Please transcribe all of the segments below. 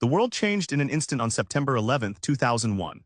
The world changed in an instant on September 11, 2001.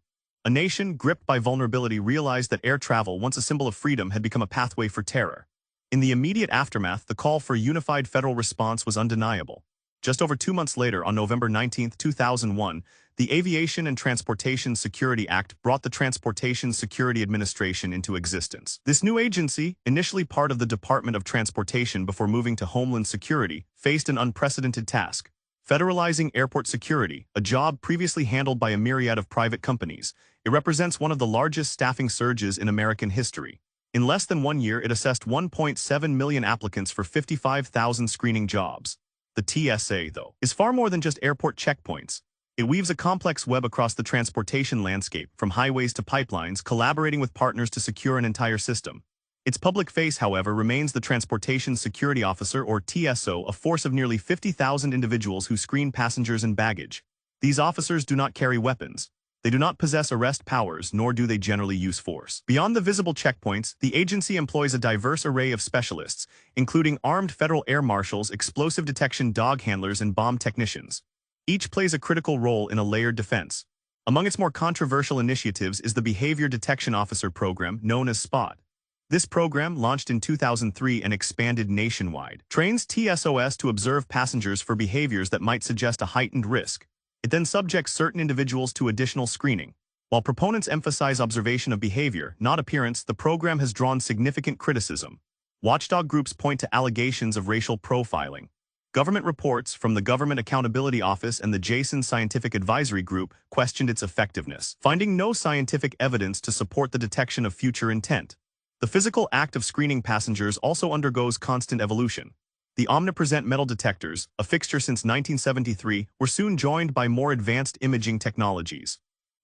A nation gripped by vulnerability realized that air travel, once a symbol of freedom, had become a pathway for terror. In the immediate aftermath, the call for a unified federal response was undeniable. Just over 2 months later, on November 19, 2001, the Aviation and Transportation Security Act brought the Transportation Security Administration into existence. This new agency, initially part of the Department of Transportation before moving to Homeland Security, faced an unprecedented task: federalizing airport security, a job previously handled by a myriad of private companies. It represents one of the largest staffing surges in American history. In less than 1 year, it assessed 1.7 million applicants for 55,000 screening jobs. The TSA, though, is far more than just airport checkpoints. It weaves a complex web across the transportation landscape, from highways to pipelines, collaborating with partners to secure an entire system. Its public face, however, remains the Transportation Security Officer, or TSO, a force of nearly 50,000 individuals who screen passengers and baggage. These officers do not carry weapons. They do not possess arrest powers, nor do they generally use force. Beyond the visible checkpoints, the agency employs a diverse array of specialists, including armed federal air marshals, explosive detection dog handlers, and bomb technicians. Each plays a critical role in a layered defense. Among its more controversial initiatives is the Behavior Detection Officer Program, known as SPOT. This program, launched in 2003 and expanded nationwide, trains TSOs to observe passengers for behaviors that might suggest a heightened risk. It then subjects certain individuals to additional screening. While proponents emphasize observation of behavior, not appearance, the program has drawn significant criticism. Watchdog groups point to allegations of racial profiling. Government reports from the Government Accountability Office and the Jason Scientific Advisory Group questioned its effectiveness, finding no scientific evidence to support the detection of future intent. The physical act of screening passengers also undergoes constant evolution. The omnipresent metal detectors, a fixture since 1973, were soon joined by more advanced imaging technologies.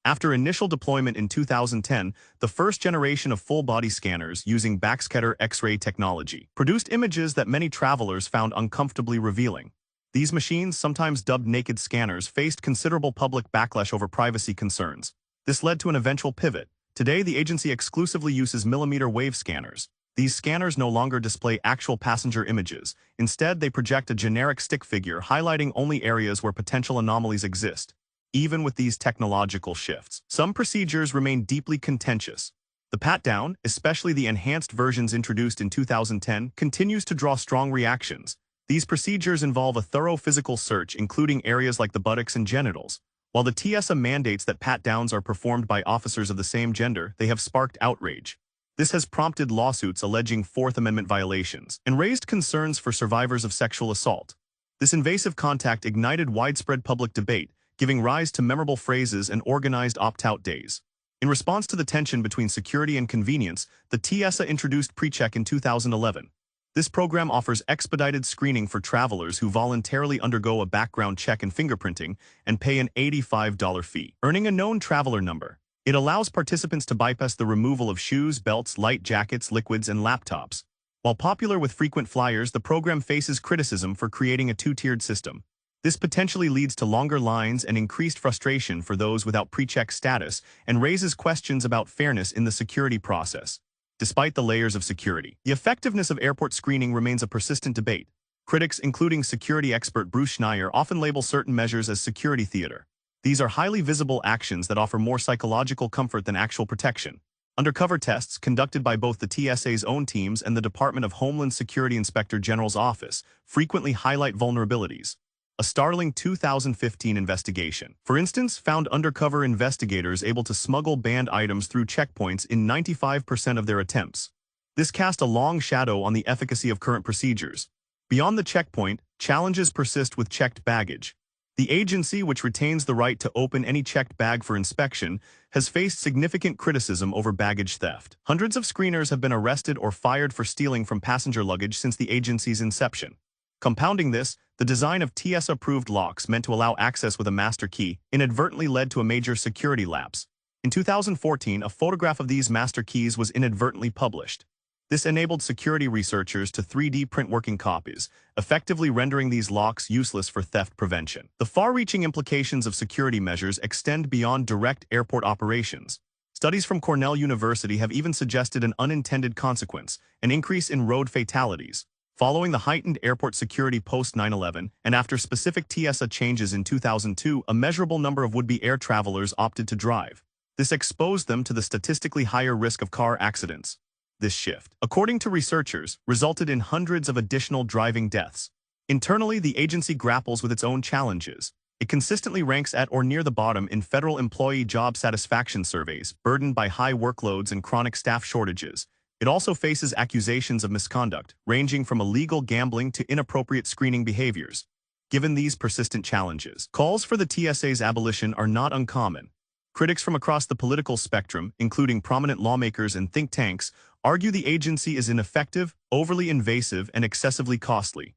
After initial deployment in 2010, the first generation of full-body scanners using backscatter X-ray technology produced images that many travelers found uncomfortably revealing. These machines, sometimes dubbed naked scanners, faced considerable public backlash over privacy concerns. This led to an eventual pivot. Today, the agency exclusively uses millimeter wave scanners. These scanners no longer display actual passenger images. Instead, they project a generic stick figure highlighting only areas where potential anomalies exist. Even with these technological shifts, some procedures remain deeply contentious. The pat-down, especially the enhanced versions introduced in 2010, continues to draw strong reactions. These procedures involve a thorough physical search, including areas like the buttocks and genitals. While the TSA mandates that pat-downs are performed by officers of the same gender, they have sparked outrage. This has prompted lawsuits alleging Fourth Amendment violations and raised concerns for survivors of sexual assault. This invasive contact ignited widespread public debate, giving rise to memorable phrases and organized opt-out days. In response to the tension between security and convenience, the TSA introduced PreCheck in 2011. This program offers expedited screening for travelers who voluntarily undergo a background check and fingerprinting and pay an $85 fee, earning a known traveler number. It allows participants to bypass the removal of shoes, belts, light jackets, liquids, and laptops. While popular with frequent flyers, the program faces criticism for creating a two-tiered system. This potentially leads to longer lines and increased frustration for those without PreCheck status and raises questions about fairness in the security process. Despite the layers of security, the effectiveness of airport screening remains a persistent debate. Critics, including security expert Bruce Schneier, often label certain measures as security theater. These are highly visible actions that offer more psychological comfort than actual protection. Undercover tests conducted by both the TSA's own teams and the Department of Homeland Security Inspector General's office frequently highlight vulnerabilities. A startling 2015 investigation, for instance, found undercover investigators able to smuggle banned items through checkpoints in 95% of their attempts. This cast a long shadow on the efficacy of current procedures. Beyond the checkpoint, challenges persist with checked baggage. The agency, which retains the right to open any checked bag for inspection, has faced significant criticism over baggage theft. Hundreds of screeners have been arrested or fired for stealing from passenger luggage since the agency's inception. Compounding this, the design of TSA-approved locks meant to allow access with a master key inadvertently led to a major security lapse. In 2014, a photograph of these master keys was inadvertently published. This enabled security researchers to 3D print working copies, effectively rendering these locks useless for theft prevention. The far-reaching implications of security measures extend beyond direct airport operations. Studies from Cornell University have even suggested an unintended consequence, an increase in road fatalities. Following the heightened airport security post 9/11 and after specific TSA changes in 2002, a measurable number of would-be air travelers opted to drive. This exposed them to the statistically higher risk of car accidents. This shift, according to researchers, resulted in hundreds of additional driving deaths. Internally, the agency grapples with its own challenges. It consistently ranks at or near the bottom in federal employee job satisfaction surveys, burdened by high workloads and chronic staff shortages. It also faces accusations of misconduct, ranging from illegal gambling to inappropriate screening behaviors. Given these persistent challenges, calls for the TSA's abolition are not uncommon. Critics from across the political spectrum, including prominent lawmakers and think tanks, argue the agency is ineffective, overly invasive, and excessively costly.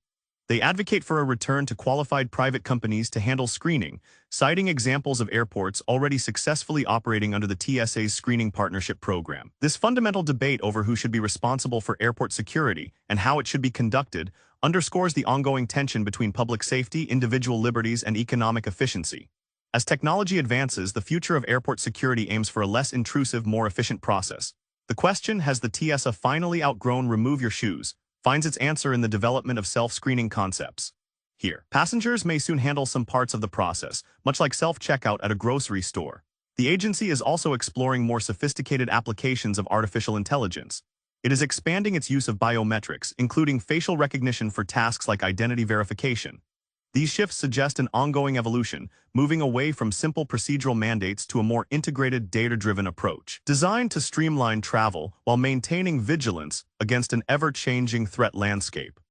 They advocate for a return to qualified private companies to handle screening, citing examples of airports already successfully operating under the TSA's screening partnership program. This fundamental debate over who should be responsible for airport security and how it should be conducted underscores the ongoing tension between public safety, individual liberties, and economic efficiency. As technology advances, the future of airport security aims for a less intrusive, more efficient process. The question, has the TSA finally outgrown remove your shoes, finds its answer in the development of self-screening concepts. Here, passengers may soon handle some parts of the process, much like self-checkout at a grocery store. The agency is also exploring more sophisticated applications of artificial intelligence. It is expanding its use of biometrics, including facial recognition for tasks like identity verification. These shifts suggest an ongoing evolution, moving away from simple procedural mandates to a more integrated, data-driven approach, designed to streamline travel while maintaining vigilance against an ever-changing threat landscape.